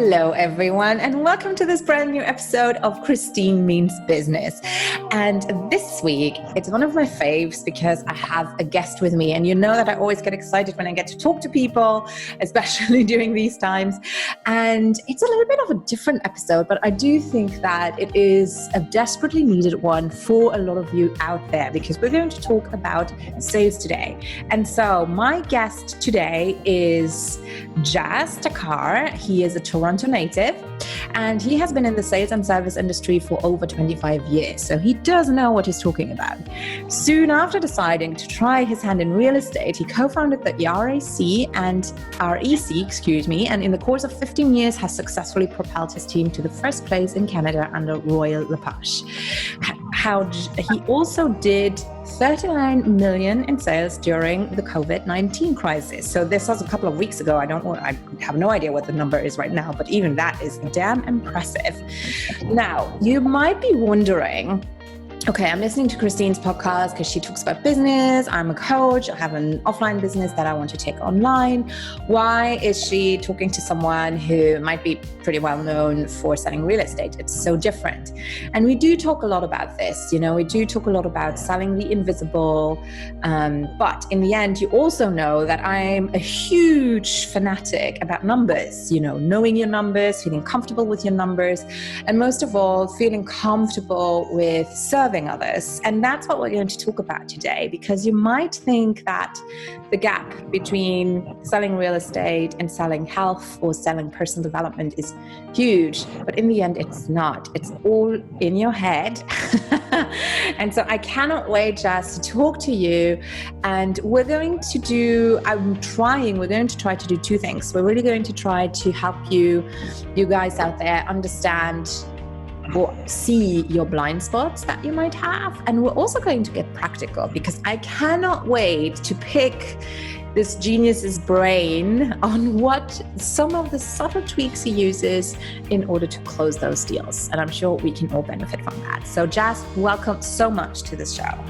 Hello, everyone, and welcome to this brand new episode of Christine Means Business. And this week, it's one of my faves because I have a guest with me. And you know that I always get excited when I get to talk to people, especially during these times. And it's a little bit of a different episode, but I do think that it is a desperately needed one for a lot of you out there because we're going to talk about sales today. And so my guest today is Jas Takhar. He is a Toronto native and he has been in the sales and service industry for over 25 years. So he does know what he's talking about. Soon after deciding to try his hand in real estate, he co-founded the REC, and in the course of 15 years has successfully propelled his team to the first place in Canada under Royal LePage. He also did 39 million in sales during the COVID-19 crisis. So this was a couple of weeks ago. I have no idea what the number is right now, but even that is damn impressive. Now, you might be wondering, okay, I'm listening to Christine's podcast because she talks about business. I'm a coach. I have an offline business that I want to take online. Why is she talking to someone who might be pretty well known for selling real estate? It's so different. And we do talk a lot about this. We do talk a lot about selling the invisible. But in the end, you also know that I'm a huge fanatic about numbers, knowing your numbers, feeling comfortable with your numbers, and most of all, feeling comfortable with serving others. And that's what we're going to talk about today, because you might think that the gap between selling real estate and selling health or selling personal development is huge, but in the end it's not. It's all in your head. And so I cannot wait just to talk to you, and we're going to try to do two things. We're really going to try to help you guys out there understand or see your blind spots that you might have. And we're also going to get practical because I cannot wait to pick this genius's brain on what some of the subtle tweaks he uses in order to close those deals. And I'm sure we can all benefit from that. So Jas, welcome so much to this show.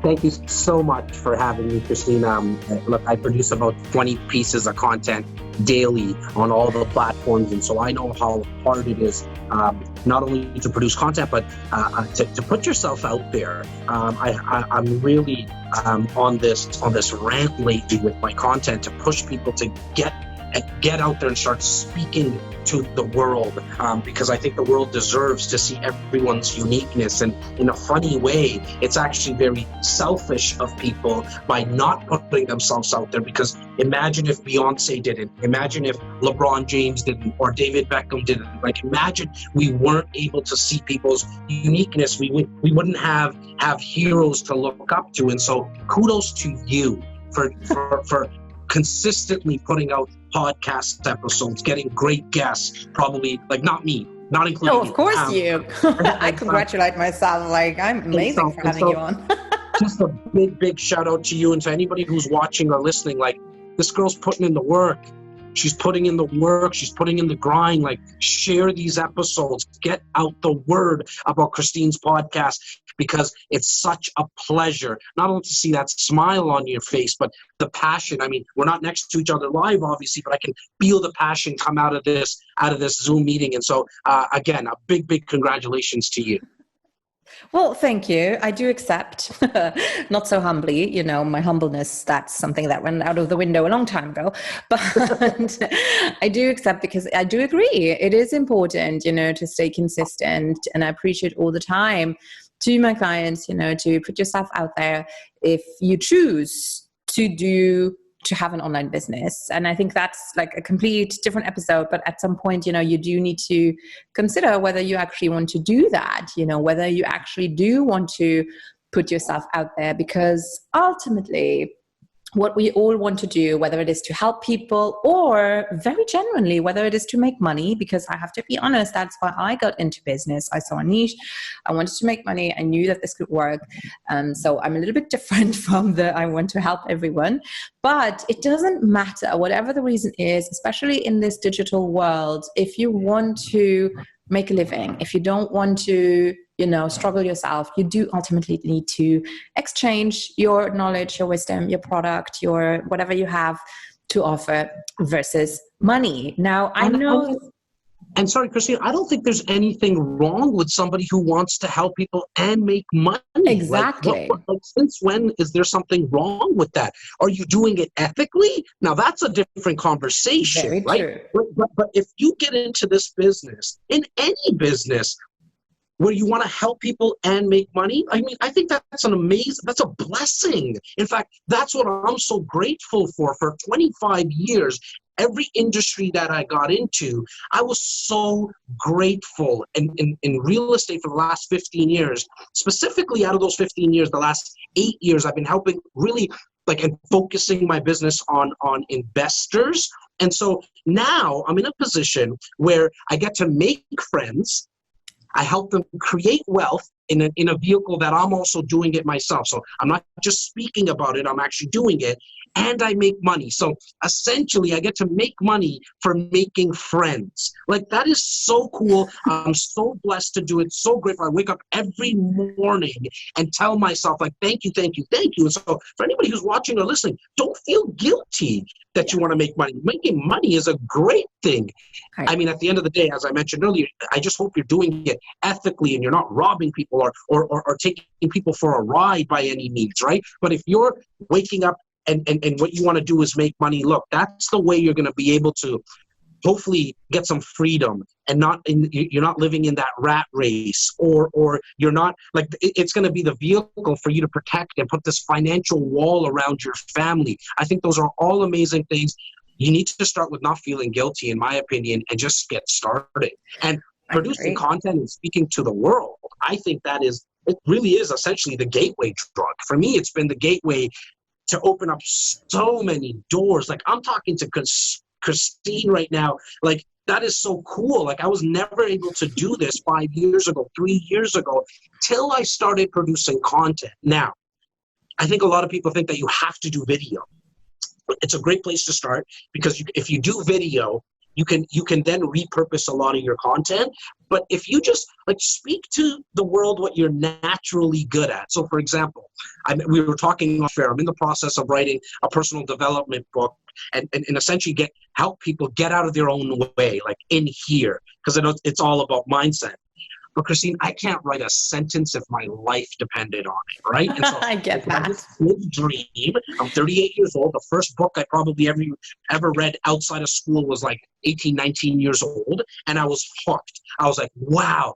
Thank you so much for having me, Christine. Look, I produce about 20 pieces of content daily on all the platforms. And so I know how hard it is not only to produce content, but to put yourself out there. I'm really on this rant lately with my content to push people to get out there and start speaking to the world, because I think the world deserves to see everyone's uniqueness. And in a funny way, it's actually very selfish of people by not putting themselves out there, because imagine if Beyonce didn't, imagine if LeBron James didn't, or David Beckham didn't. Like, imagine we weren't able to see people's uniqueness. We wouldn't have heroes to look up to. And so kudos to you for consistently putting out podcast episodes, getting great guests, probably, like, not me, not including you. Oh, of course you. I congratulate myself. Like, I'm amazing for having you on. Just a big shout out to you and to anybody who's watching or listening. Like, this girl's putting in the work. She's putting in the work. She's putting in the grind. Like, share these episodes. Get out the word about Christine's podcast, because it's such a pleasure not only to see that smile on your face, but the passion. I mean, we're not next to each other live, obviously, but I can feel the passion come out of this Zoom meeting. And so, again, a big congratulations to you. Well, thank you. I do accept, not so humbly, my humbleness, that's something that went out of the window a long time ago. But I do accept, because I do agree. It is important, to stay consistent. And I appreciate all the time to my clients, to put yourself out there if you choose to have an online business. And I think that's like a complete different episode. But at some point, you do need to consider whether you actually want to do that, whether you actually do want to put yourself out there, because ultimately what we all want to do, whether it is to help people or very genuinely, whether it is to make money, because I have to be honest, that's why I got into business. I saw a niche. I wanted to make money. I knew that this could work. So I'm a little bit different from I want to help everyone. But it doesn't matter, whatever the reason is, especially in this digital world, if you want to make a living, if you don't want to struggle yourself, you do ultimately need to exchange your knowledge, your wisdom, your product, your whatever you have to offer versus money. Now, I know And sorry, Christine, I don't think there's anything wrong with somebody who wants to help people and make money. Exactly. Like, since when is there something wrong with that? Are you doing it ethically? Now, that's a different conversation, Very right? true. But if you get into this business, in any business, where you want to help people and make money, I mean, I think that's that's a blessing. In fact, that's what I'm so grateful for. For 25 years, every industry that I got into, I was so grateful. And in real estate for the last 15 years, specifically out of those 15 years, the last 8 years, I've been helping really and focusing my business on investors. And so now I'm in a position where I get to make friends. I help them create wealth in a vehicle that I'm also doing it myself. So I'm not just speaking about it, I'm actually doing it, and I make money. So essentially, I get to make money for making friends. Like, that is so cool. I'm so blessed to do it, so grateful. I wake up every morning and tell myself, like, thank you, thank you, thank you. And so for anybody who's watching or listening, don't feel guilty that you want to make money. Making money is a great thing. Right. I mean, at the end of the day, as I mentioned earlier, I just hope you're doing it ethically and you're not robbing people or taking people for a ride by any means, right? But if you're waking up and what you want to do is make money, look, that's the way you're going to be able to hopefully get some freedom and you're not living in that rat race, or you're not it's going to be the vehicle for you to protect and put this financial wall around your family. I think those are all amazing things. You need to start with not feeling guilty, in my opinion, and just get started. And producing content and speaking to the world, I think it really is essentially the gateway drug. For me, it's been the gateway to open up so many doors. Like, I'm talking to Christine right now. Like, that is so cool. Like, I was never able to do this 5 years ago, 3 years ago, till I started producing content. Now, I think a lot of people think that you have to do video. It's a great place to start, because if you do video, you can then repurpose a lot of your content. But if you just speak to the world what you're naturally good at. So, for example, we were talking off air. I'm in the process of writing a personal development book and essentially help people get out of their own way, like in here, because I know it's all about mindset. But Christine, I can't write a sentence if my life depended on it, right? And so I get that. I have this dream. I'm 38 years old. The first book I probably ever read outside of school was 18, 19 years old, and I was hooked. I was like, wow,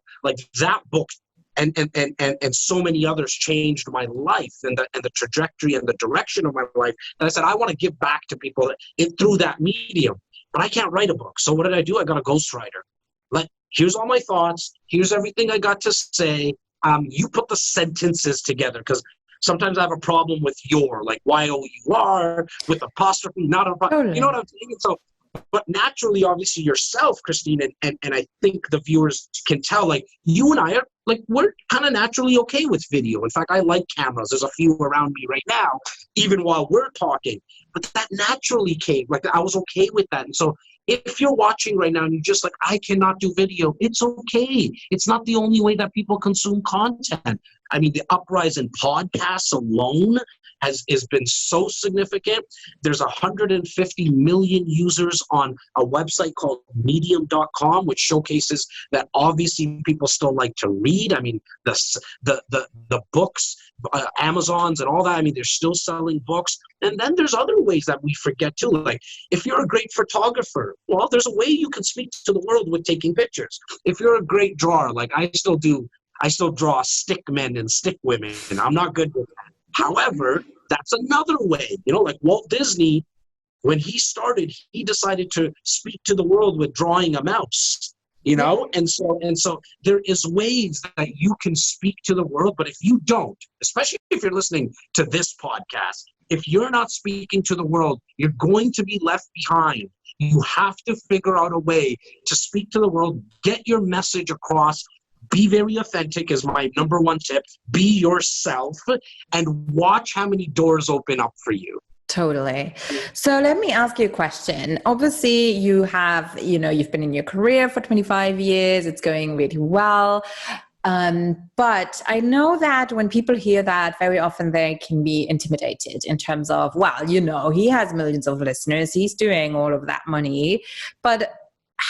that book and so many others changed my life and the trajectory and the direction of my life. And I said, I want to give back to people through that medium, but I can't write a book. So what did I do? I got a ghostwriter. Here's all my thoughts. Here's everything I got to say. You put the sentences together, because sometimes I have a problem with Y-O-U-R, with apostrophe, not apostrophe. Totally. You know what I'm saying? So, but naturally, obviously, yourself, Christine, and I think the viewers can tell, you and I are, we're kind of naturally okay with video. In fact, I like cameras. There's a few around me right now, even while we're talking. But that naturally came. I was okay with that. And so, if you're watching right now and you're just I cannot do video, it's okay. It's not the only way that people consume content. I mean, the uprise in podcasts alone has been so significant. There's 150 million users on a website called medium.com, which showcases that obviously people still like to read. I mean, the books, Amazons and all that, I mean, they're still selling books. And then there's other ways that we forget too. If you're a great photographer, well, there's a way you can speak to the world with taking pictures. If you're a great drawer, I still draw stick men and stick women, and I'm not good with that. However, that's another way. Walt Disney, when he started, he decided to speak to the world with drawing a mouse. And so there is ways that you can speak to the world. But if you don't, especially if you're listening to this podcast, if you're not speaking to the world, you're going to be left behind. You have to figure out a way to speak to the world, get your message across. Be very authentic is my number one tip. Be yourself and watch how many doors open up for you. Totally. So let me ask you a question. Obviously, you have, you've been in your career for 25 years. It's going really well. But I know that when people hear that, very often they can be intimidated in terms of, he has millions of listeners. He's doing all of that money. But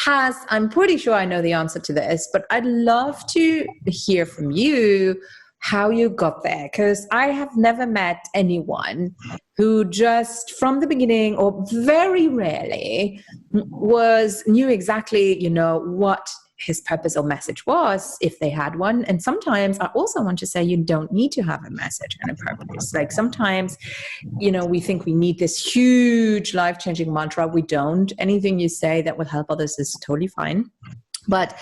I'm pretty sure I know the answer to this, but I'd love to hear from you how you got there, because I have never met anyone who just from the beginning, or very rarely, knew exactly, what his purpose or message was, if they had one. And sometimes I also want to say you don't need to have a message and a purpose. Like sometimes, we think we need this huge life-changing mantra. We don't. Anything you say that will help others is totally fine. But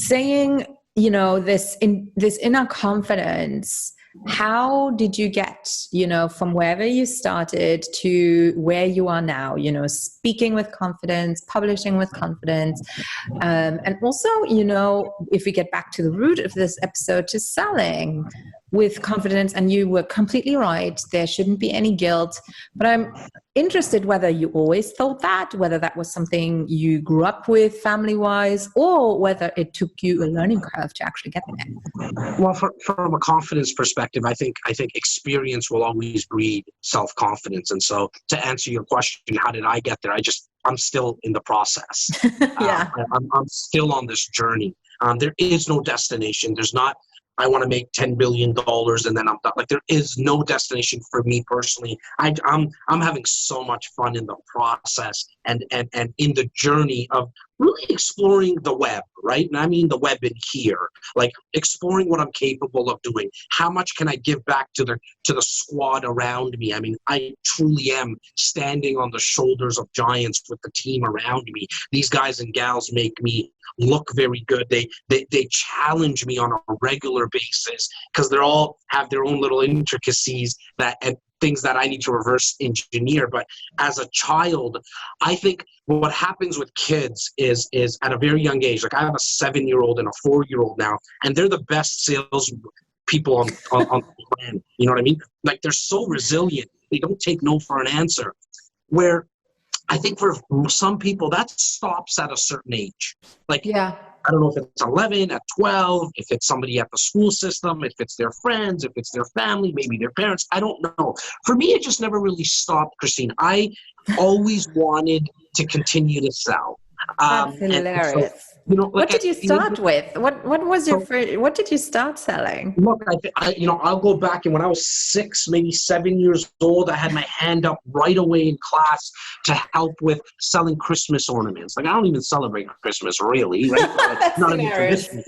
saying, this inner confidence, how did you get, from wherever you started to where you are now, speaking with confidence, publishing with confidence, and also, if we get back to the root of this episode, to selling with confidence. And you were completely right. There shouldn't be any guilt. But I'm interested whether you always thought that, whether that was something you grew up with family-wise, or whether it took you a learning curve to actually get there. Well, from a confidence perspective, I think experience will always breed self-confidence. And so to answer your question, how did I get there? I'm still in the process. Yeah. I'm still on this journey. There is no destination. There's not, I want to make $10 billion and then I'm done. Like, there is no destination for me personally. I'm having so much fun in the process and in the journey of really exploring the web, right? And I mean the web in here, like exploring what I'm capable of doing. How much can I give back to the squad around me? I mean, I truly am standing on the shoulders of giants with the team around me. These guys and gals make me look very good. They challenge me on a regular basis because they all have their own little intricacies and things that I need to reverse engineer. But as a child, I think what happens with kids is at a very young age, like I have a 7-year-old and a 4-year-old now, and they're the best sales people on the planet. You know what I mean? Like, they're so resilient. They don't take no for an answer. Where I think for some people that stops at a certain age. Like, yeah. I don't know if it's 11, at 12, if it's somebody at the school system, if it's their friends, if it's their family, maybe their parents. I don't know. For me, it just never really stopped, Christine. I always wanted to continue to sell. That's hilarious. So, what did you start with? What was your first? What did you start selling? Look, I'll go back, and when I was 6, maybe 7 years old, I had my hand up right away in class to help with selling Christmas ornaments. Like, I don't even celebrate Christmas, really. Right? Not even tradition.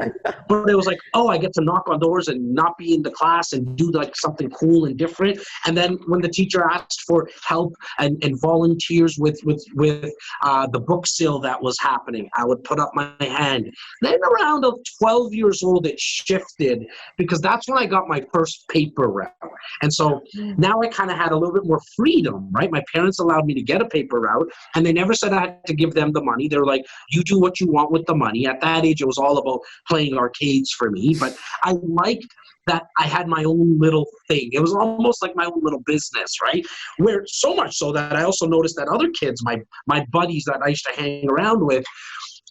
But it was like, oh, I get to knock on doors and not be in the class and do like something cool and different. And then when the teacher asked for help and volunteers with the book sale that was happening, I would put up my hand. Then around 12 years old, it shifted because that's when I got my first paper route. And so now I kind of had a little bit more freedom, right? My parents allowed me to get a paper route, and they never said I had to give them the money. They were like, you do what you want with the money. At that age, it was all about playing arcades for me, but I liked that I had my own little thing. It was almost like my own little business, right? Where so much so that I also noticed that other kids, my buddies that I used to hang around with,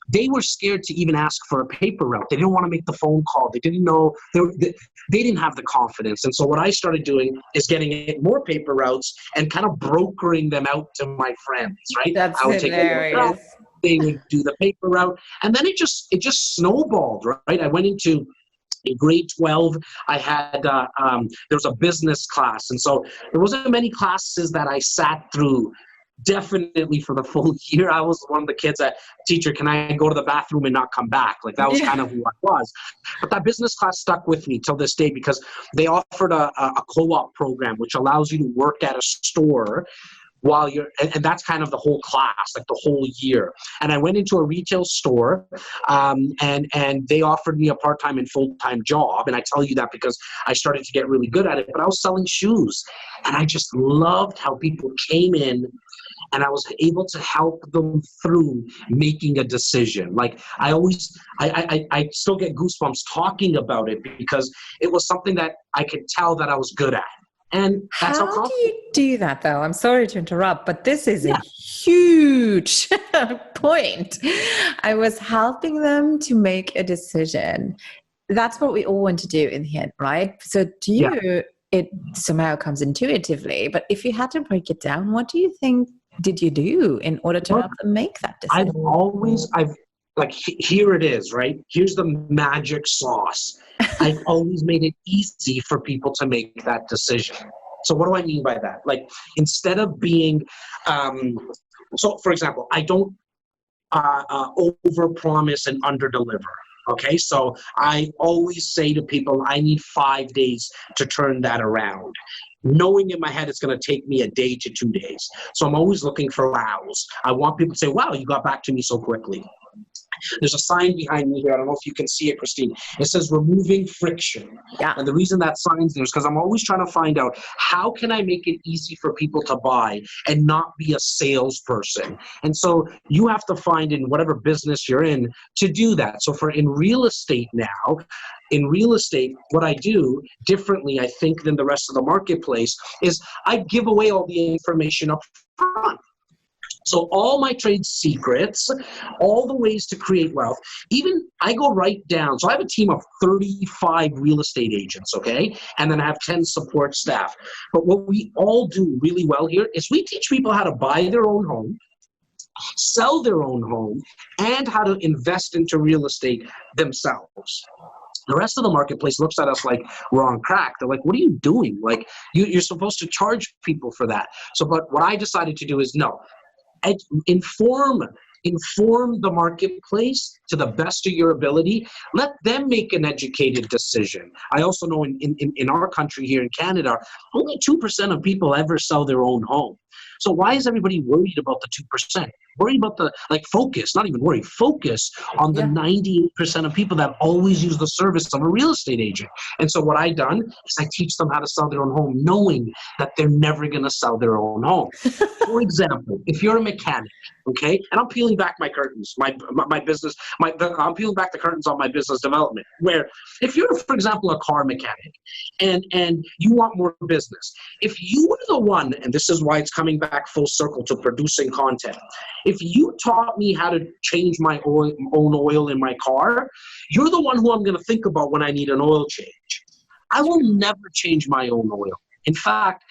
they were scared to even ask for a paper route. They didn't want to make the phone call. They didn't know. They didn't have the confidence. And so what I started doing is getting more paper routes and kind of brokering them out to my friends, right? That's I would hilarious. Take a route, they would do the paper route. And then it just snowballed, right? I went into in grade 12, I had, there was a business class. And so there wasn't many classes that I sat through definitely for the full year. I was one of the kids that, teacher, can I go to the bathroom and not come back? Like, that was kind of who I was. But that business class stuck with me till this day because they offered a co-op program, which allows you to work at a store while you're, and that's kind of the whole class, like the whole year. And I went into a retail store, and they offered me a part-time and full-time job. And I tell you that because I started to get really good at it, but I was selling shoes. And I just loved how people came in and I was able to help them through making a decision. Like, I still get goosebumps talking about it because it was something that I could tell that I was good at. And that's how do you do that, though? I'm sorry to interrupt, but this is a huge point. I was helping them to make a decision. That's what we all want to do in the end, right? So to you, it somehow comes intuitively. But if you had to break it down, what do you think did you do in order to help them make that decision? here it is, right? Here's the magic sauce. I've always made it easy for people to make that decision. So what do I mean by that? Like, instead of being, so for example, I don't overpromise and underdeliver. Okay, so I always say to people, I need 5 days to turn that around, knowing in my head it's going to take me a day to 2 days. So I'm always looking for wows. I want people to say, wow, you got back to me so quickly. There's a sign behind me here. I don't know if you can see it, Christine. It says removing friction. Yeah. And the reason that sign's there is because I'm always trying to find out, how can I make it easy for people to buy and not be a salesperson? And so you have to find, in whatever business you're in, to do that. So in real estate now, what I do differently, I think, than the rest of the marketplace is I give away all the information up front. So all my trade secrets, all the ways to create wealth, even I go right down. So I have a team of 35 real estate agents, okay? And then I have 10 support staff. But what we all do really well here is we teach people how to buy their own home, sell their own home, and how to invest into real estate themselves. The rest of the marketplace looks at us like we're on crack. They're like, what are you doing? Like, you're supposed to charge people for that. So, but what I decided to do is, no, inform the marketplace to the best of your ability. Let them make an educated decision. I also know in our country here in Canada, only 2% of people ever sell their own home. So why is everybody worried about the 2%? Worry about focus, not even worry, focus on the 98% of people that always use the service of a real estate agent. And so what I've done is I teach them how to sell their own home, knowing that they're never going to sell their own home. For example, if you're a mechanic, okay, and I'm peeling back my curtains, my business, I'm peeling back the curtains on my business development, where if you're, for example, a car mechanic and you want more business, if you were the one, and this is why it's coming back full circle to producing content, if you taught me how to change my own oil in my car, you're the one who I'm going to think about when I need an oil change. I will never change my own oil. In fact,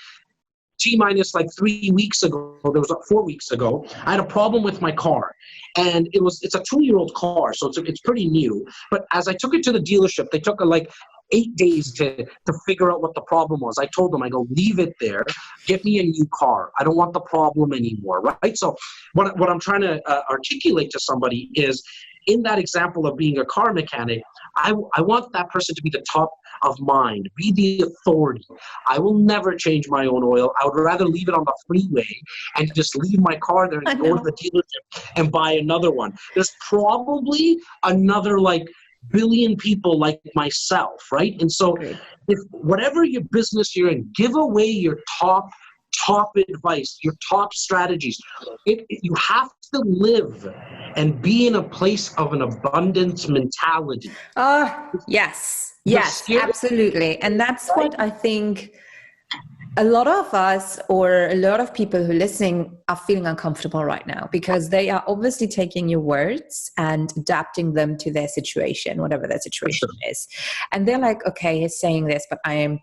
T-minus 3 weeks ago, 4 weeks ago, I had a problem with my car. And it's a 2-year-old car, so it's pretty new. But as I took it to the dealership, they took 8 days to figure out what the problem was. I told them, I go, leave it there, get me a new car. I don't want the problem anymore, right? So what I'm trying to articulate to somebody is, in that example of being a car mechanic, I want that person to be the top of mind, be the authority. I will never change my own oil. I would rather leave it on the freeway and just leave my car there and go to the dealership and buy another one. There's probably another billion people like myself, right? And so if whatever your business you're in, give away your top advice, your top strategies. You have to live and be in a place of an abundance mentality. Yes, absolutely. And that's what I think a lot of us, or a lot of people who are listening, are feeling uncomfortable right now, because they are obviously taking your words and adapting them to their situation, whatever their situation is. And they're like, okay, he's saying this, but I'm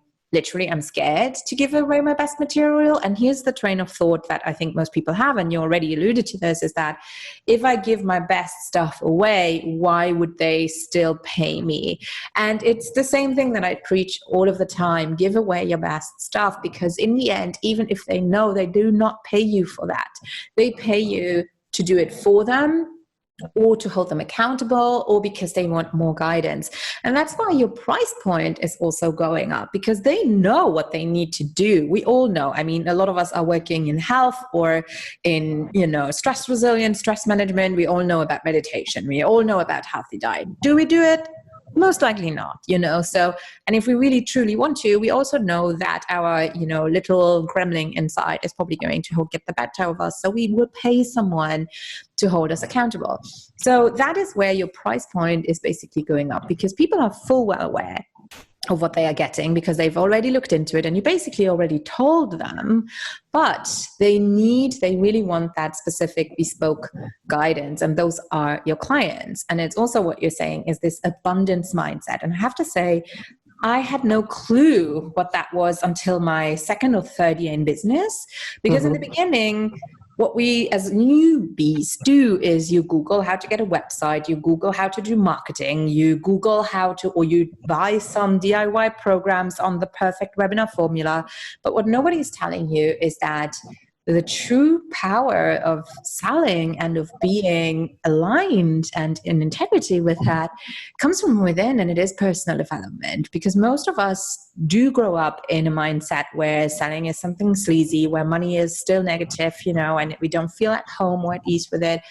scared to give away my best material. And here's the train of thought that I think most people have, and you already alluded to this, is that if I give my best stuff away, why would they still pay me? And it's the same thing that I preach all of the time: give away your best stuff, because in the end, even if they know, they do not pay you for that. They pay you to do it for them, or to hold them accountable, or because they want more guidance. And that's why your price point is also going up, because they know what they need to do. We all know. I mean, a lot of us are working in health or in, stress resilience, stress management. We all know about meditation. We all know about healthy diet. Do we do it? Most likely not, So, and if we really truly want to, we also know that our, little gremlin inside is probably going to get the better of us. So we would pay someone to hold us accountable. So that is where your price point is basically going up, because people are full well aware of what they are getting, because they've already looked into it and you basically already told them, but they really want that specific bespoke guidance, and those are your clients. And it's also what you're saying is this abundance mindset. And I have to say, I had no clue what that was until my second or third year in business, because in the beginning, what we as newbies do is you Google how to get a website, you Google how to do marketing, you Google or you buy some DIY programs on the perfect webinar formula. But what nobody is telling you is that the true power of selling and of being aligned and in integrity with that comes from within, and it is personal development, because most of us do grow up in a mindset where selling is something sleazy, where money is still negative, and we don't feel at home or at ease with it.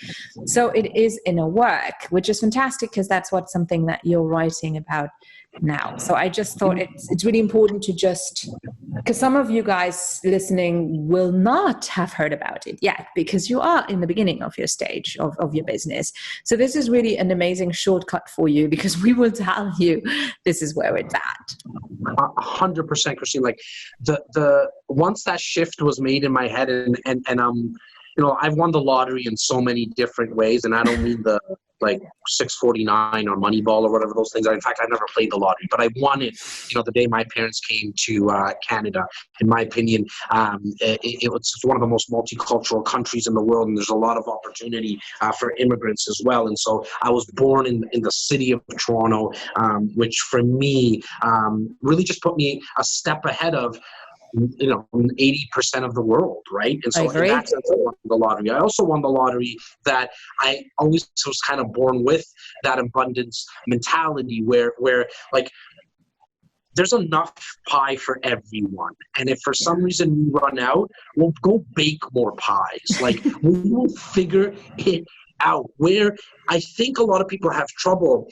So it is inner work, which is fantastic, because that's something that you're writing about now. So I just thought it's really important to because some of you guys listening will not have heard about it yet, because you are in the beginning of your stage of your business. So this is really an amazing shortcut for you, because we will tell you this is where it's at. 100%, Christine. Like the once that shift was made in my head, and I've won the lottery in so many different ways, and I don't mean the like 649 or Moneyball or whatever those things are. In fact, I never played the lottery, but I won it, the day my parents came to Canada. In my opinion, it was one of the most multicultural countries in the world, and there's a lot of opportunity for immigrants as well. And so I was born in the city of Toronto, which for me really just put me a step ahead of 80% of the world, right? And so in that sense, I won the lottery. I also won the lottery that I always was kind of born with that abundance mentality where like there's enough pie for everyone. And if for some reason we run out, we'll go bake more pies. Like we will figure it out. Where I think a lot of people have trouble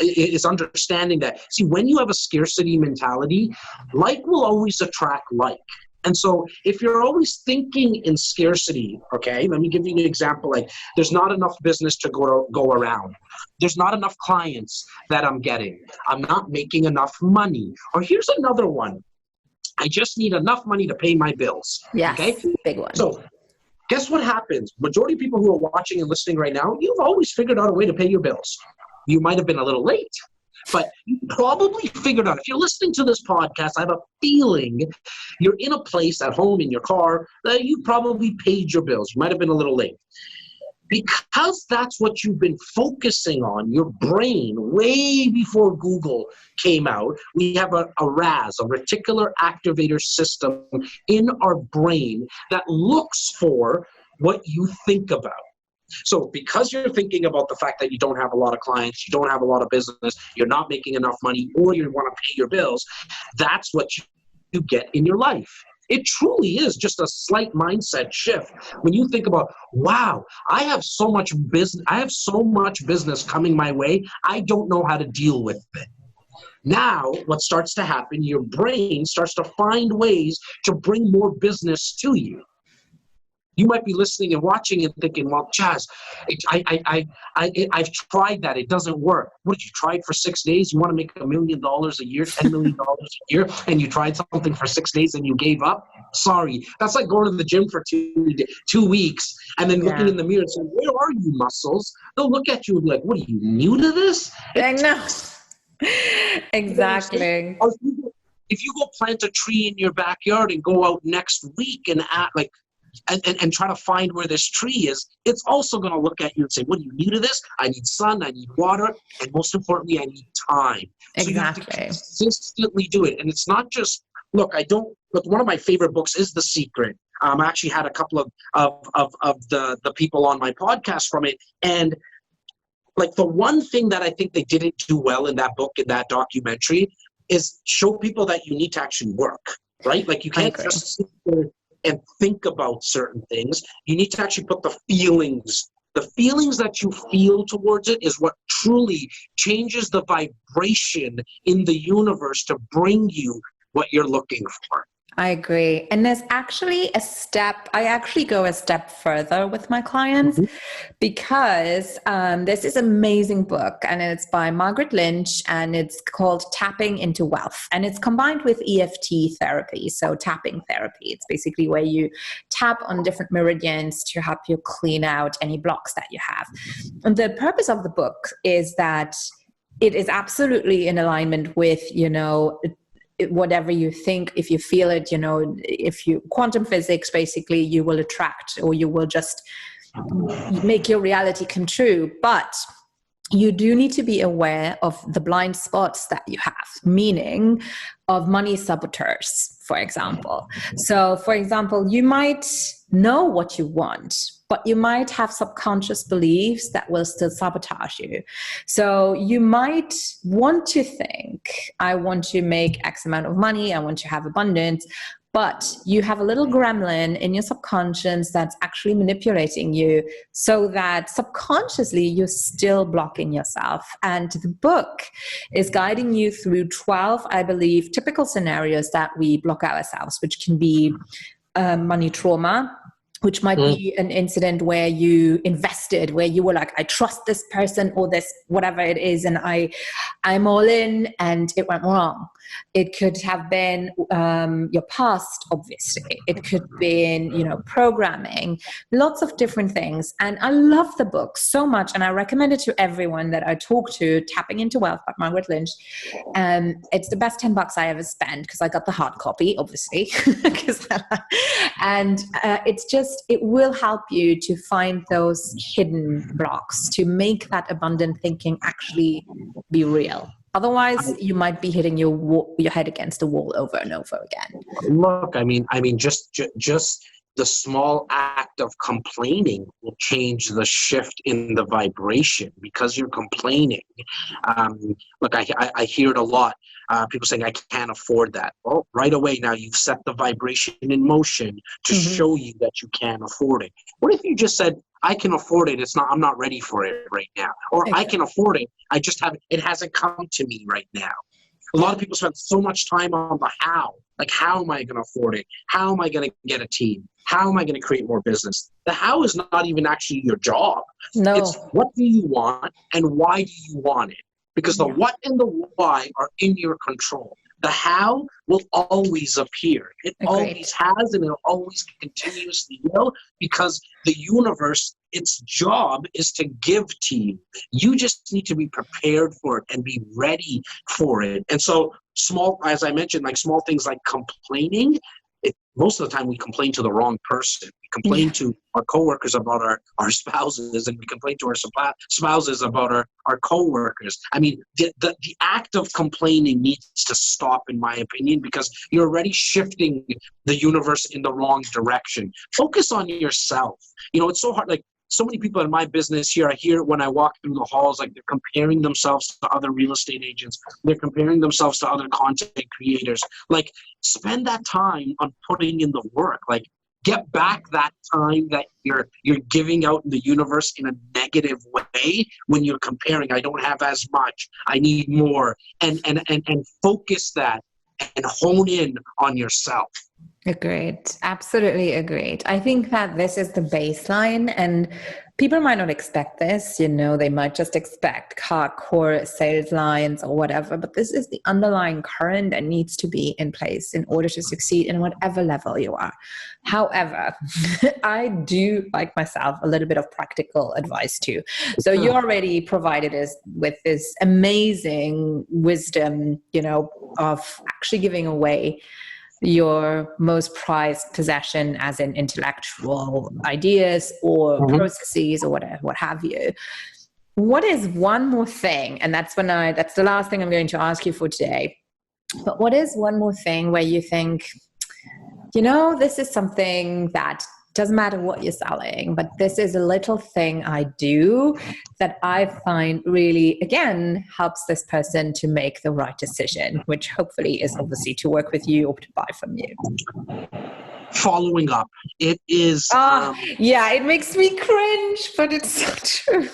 is understanding that, see, when you have a scarcity mentality, like will always attract like. And so if you're always thinking in scarcity, okay, let me give you an example. Like there's not enough business to go around. There's not enough clients that I'm getting. I'm not making enough money. Or here's another one. I just need enough money to pay my bills. Yes, okay? Big one. So guess what happens? Majority of people who are watching and listening right now, you've always figured out a way to pay your bills. You might have been a little late, but you probably figured out. If you're listening to this podcast, I have a feeling you're in a place at home, in your car, that you probably paid your bills. You might have been a little late. Because that's what you've been focusing on, your brain, way before Google came out, we have a RAS, a reticular activator system in our brain that looks for what you think about. So because you're thinking about the fact that you don't have a lot of clients, you don't have a lot of business, you're not making enough money, or you want to pay your bills, that's what you get in your life. It truly is just a slight mindset shift. When you think about, wow, I have so much business coming my way, I don't know how to deal with it. Now, what starts to happen, your brain starts to find ways to bring more business to you. You might be listening and watching and thinking, well, Jas, I've tried that. It doesn't work. What, did you try it for 6 days? You want to make $1 million a year, $10 million a year, and you tried something for 6 days and you gave up? Sorry. That's like going to the gym for two weeks and then looking in the mirror and saying, where are you, muscles? They'll look at you and be like, what, are you new to this? I know. Exactly. If you go plant a tree in your backyard and go out next week and act like, and try to find where this tree is, it's also going to look at you and say, what, are you new to this? I need sun, I need water, and most importantly, I need time. Exactly. So you have to consistently do it. And it's not just, look, one of my favorite books is The Secret. I actually had a couple of the people on my podcast from it. And like the one thing that I think they didn't do well in that book, in that documentary, is show people that you need to actually work, right? Like you can't just sit there and think about certain things. You need to actually put the feelings that you feel towards it is what truly changes the vibration in the universe to bring you what you're looking for. I agree. And there's actually I actually go a step further with my clients because there's this amazing book and it's by Margaret Lynch and it's called Tapping into Wealth. And it's combined with EFT therapy. So tapping therapy, it's basically where you tap on different meridians to help you clean out any blocks that you have. And the purpose of the book is that it is absolutely in alignment with, whatever you think, if you feel it, if you quantum physics, basically, you will attract, or you will just make your reality come true. But you do need to be aware of the blind spots that you have, meaning of money saboteurs, for example. So, for example, you might know what you want, but you might have subconscious beliefs that will still sabotage you. So you might want to think, I want to make X amount of money, I want to have abundance, but you have a little gremlin in your subconscious that's actually manipulating you, so that subconsciously you're still blocking yourself. And the book is guiding you through 12, I believe, typical scenarios that we block ourselves, which can be money trauma, which might be an incident where you invested, where you were like, I trust this person or this, whatever it is, and I'm all in, and it went wrong. It could have been your past, obviously. It could have been, programming, lots of different things. And I love the book so much, and I recommend it to everyone that I talk to. Tapping into Wealth by Margaret Lynch. It's the best $10 I ever spent, because I got the hard copy, obviously. And it will help you to find those hidden blocks, to make that abundant thinking actually be real. Otherwise, you might be hitting your head against the wall over and over again. Look, I mean, just the small act of complaining will change the shift in the vibration, because you're complaining. Look, I hear it a lot. People saying, I can't afford that. Well, right away now you've set the vibration in motion to show you that you can't afford it. What if you just said, I can afford it, I'm not ready for it right now. Or I can afford it, it hasn't come to me right now. A lot of people spend so much time on the how. Like, how am I going to afford it? How am I going to get a team? How am I going to create more business? The how is not even actually your job. No. It's what do you want and why do you want it? Because the what and the why are in your control. The how will always appear. It always has, and it always continuously will, because the universe, its job is to give to you. You just need to be prepared for it and be ready for it. And so small, as I mentioned, like small things like complaining, most of the time we complain to the wrong person. We complain to our coworkers about our spouses, and we complain to our spouses about our coworkers. I mean, the act of complaining needs to stop, in my opinion, because you're already shifting the universe in the wrong direction. Focus on yourself. It's so hard. Like, so many people in my business here, I hear it when I walk through the halls, like they're comparing themselves to other real estate agents. They're comparing themselves to other content creators. Like, spend that time on putting in the work. Like, get back that time that you're giving out in the universe in a negative way when you're comparing. I don't have as much. I need more. And focus that and hone in on yourself. Agreed. Absolutely agreed. I think that this is the baseline, and people might not expect this, they might just expect hardcore sales lines or whatever, but this is the underlying current that needs to be in place in order to succeed in whatever level you are. However, I do, like myself, a little bit of practical advice too. So you already provided us with this amazing wisdom, of actually giving away your most prized possession, as in intellectual ideas or processes or whatever, what have you. What is one more thing? And that's the last thing I'm going to ask you for today. But what is one more thing where you think, this is something that doesn't matter what you're selling, but this is a little thing I do that I find really, again, helps this person to make the right decision, which hopefully is obviously to work with you or to buy from you. Following up. It is... it makes me cringe, but it's so true.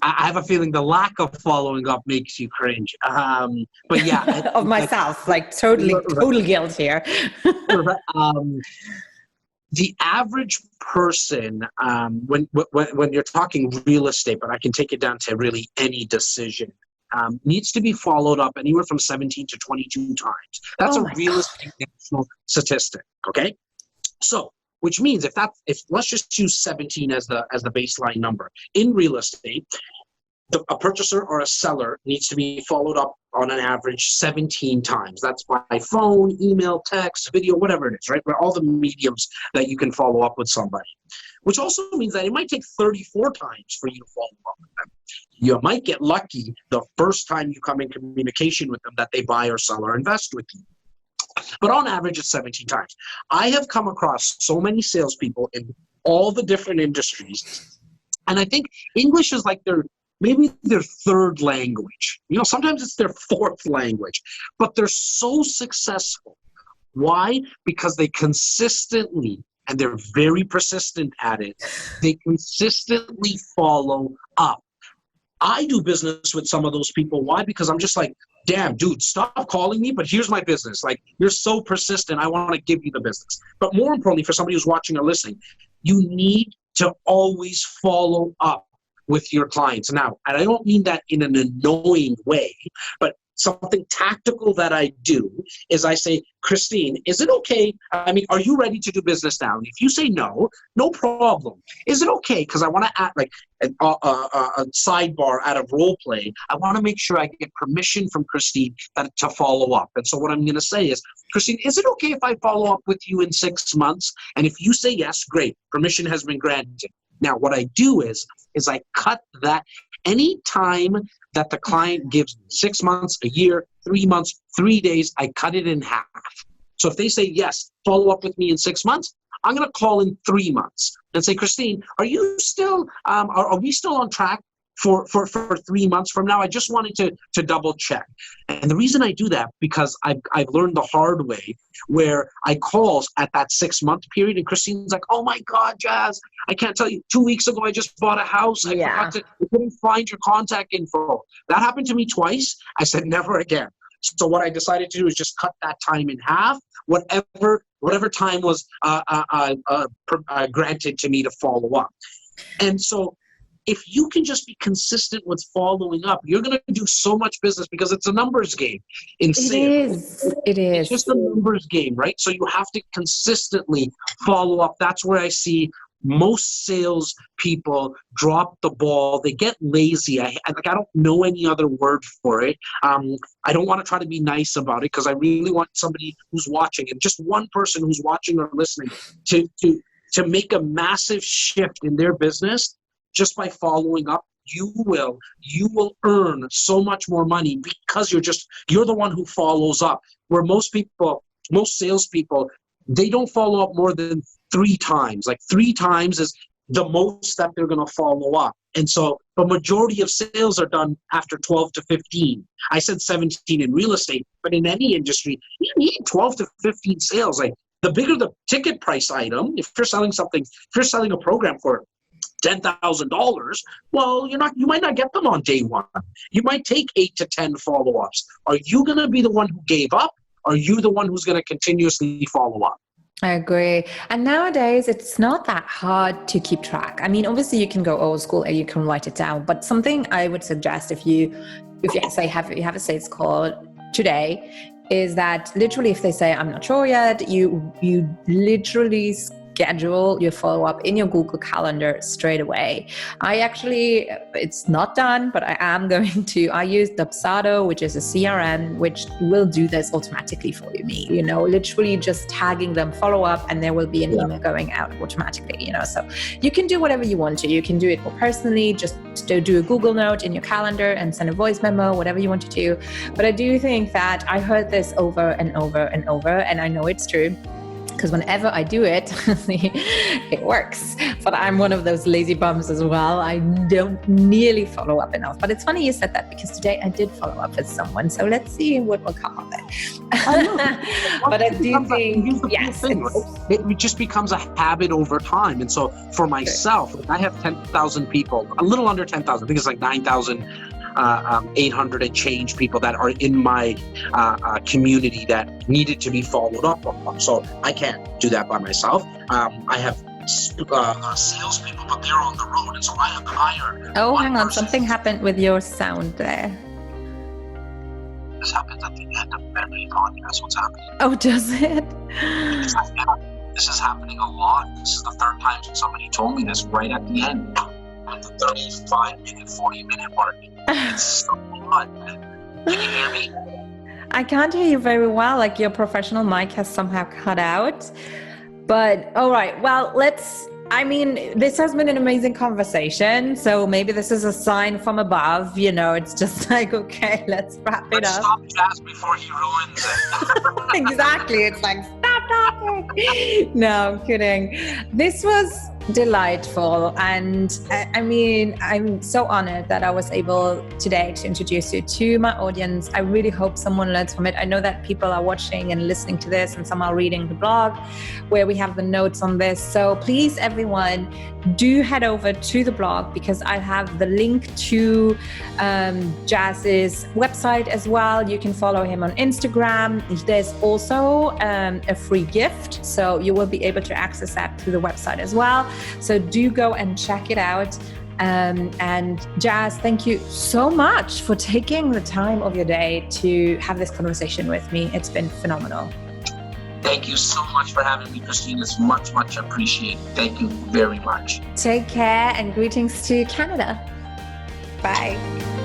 I have a feeling the lack of following up makes you cringe. But yeah. Of myself, total guilt here. The average person, when you're talking real estate, but I can take it down to really any decision, needs to be followed up anywhere from 17 to 22 times. That's a real estate national statistic. Okay, so which means if let's just use 17 as the baseline number in real estate. a purchaser or a seller needs to be followed up on an average 17 times. That's by phone, email, text, video, whatever it is, right? All the mediums that you can follow up with somebody, which also means that it might take 34 times for you to follow up with them. You might get lucky the first time you come in communication with them that they buy or sell or invest with you. But on average, it's 17 times. I have come across so many salespeople in all the different industries, and I think English is like maybe their third language. Sometimes it's their fourth language, but they're so successful. Why? Because they consistently, and they're very persistent at it, they consistently follow up. I do business with some of those people. Why? Because I'm just like, damn, dude, stop calling me, but here's my business. Like, you're so persistent, I want to give you the business. But more importantly, for somebody who's watching or listening, you need to always follow up with your clients. Now, and I don't mean that in an annoying way, but something tactical that I do is I say, Christine, is it okay? Are you ready to do business now? And if you say no, no problem. Is it okay? Because I want to add like a sidebar out of role play. I want to make sure I get permission from Christine to follow up. And so what I'm going to say is, Christine, is it okay if I follow up with you in 6 months? And if you say yes, great. Permission has been granted. Now, what I do is I cut that any time that the client gives me 6 months, a year, 3 months, 3 days, I cut it in half. So if they say, yes, follow up with me in 6 months, I'm going to call in 3 months and say, Christine, are you still, are we still on track for 3 months from now? I just wanted to double check. And the reason I do that, because I've learned the hard way, where I calls at that 6 month period and Christine's like, oh my God, Jas, I can't tell you, 2 weeks ago I just bought a house. I couldn't find your contact info. That happened to me twice. I said, never again. So what I decided to do is just cut that time in half, whatever time was granted to me to follow up. And so if you can just be consistent with following up, you're going to do so much business because it's a numbers game in sales. It is. It's just a numbers game, right? So you have to consistently follow up. That's where I see most sales people drop the ball. They get lazy. I don't know any other word for it. I don't want to try to be nice about it because I really want somebody who's watching, and just one person who's watching or listening, to make a massive shift in their business. Just by following up, you will earn so much more money because you're the one who follows up. Where most salespeople, they don't follow up more than 3 times. Like 3 times is the most that they're going to follow up. And so the majority of sales are done after 12 to 15. I said 17 in real estate, but in any industry, you need 12 to 15 sales. Like the bigger the ticket price item, if you're selling a program for $10,000, well, you might not get them on day one. You might take 8 to 10 follow-ups. Are you going to be the one who gave up? Or are you the one who's going to continuously follow up? I agree. And nowadays, it's not that hard to keep track. Obviously you can go old school and you can write it down, but something I would suggest if you say you have a sales call today, is that literally if they say, I'm not sure yet, you literally schedule your follow-up in your Google Calendar straight away. It's not done, but I use Dubsado, which is a CRM, which will do this automatically for me, literally just tagging them follow up, and there will be an email going out automatically, so you can do whatever you want to. You can do it more personally, just do a Google note in your calendar and send a voice memo, whatever you want to do. But I do think that I heard this over and over and over, and I know it's true, because whenever I do it, it works. But I'm one of those lazy bums as well. I don't nearly follow up enough. But it's funny you said that, because today I did follow up with someone. So let's see what will come of it. But I do think, yes. It just becomes a habit over time. And so for myself, I have 10,000 people, a little under 10,000. I think it's like 9,800 and change people that are in my community that needed to be followed up on. So I can't do that by myself. I have salespeople, but they're on the road, and so I have hired. Oh, hang on. Something happened with your sound there. This happens at the end of every podcast. What's happening? Oh, does it? This is happening a lot. This is the third time somebody told me this right at the end. at the 35-minute, 40-minute mark. It's so fun. Can you hear me? I can't hear you very well, like your professional mic has somehow cut out. But all right, well, this has been an amazing conversation. So maybe this is a sign from above, it's just like, okay, let's wrap it up. Stop Jas before he ruins it. Exactly. It's like, stop talking. No, I'm kidding. This was delightful. And I'm so honored that I was able today to introduce you to my audience. I really hope someone learns from it. I know that people are watching and listening to this and some are reading the blog where we have the notes on this. So please, everyone, do head over to the blog because I have the link to Jas's website as well. You can follow him on Instagram. There's also a free gift, so you will be able to access that through the website as well. So do go and check it out. And Jas, thank you so much for taking the time of your day to have this conversation with me. It's been phenomenal. Thank you so much for having me, Christine. It's much, much appreciated. Thank you very much. Take care and greetings to Canada. Bye.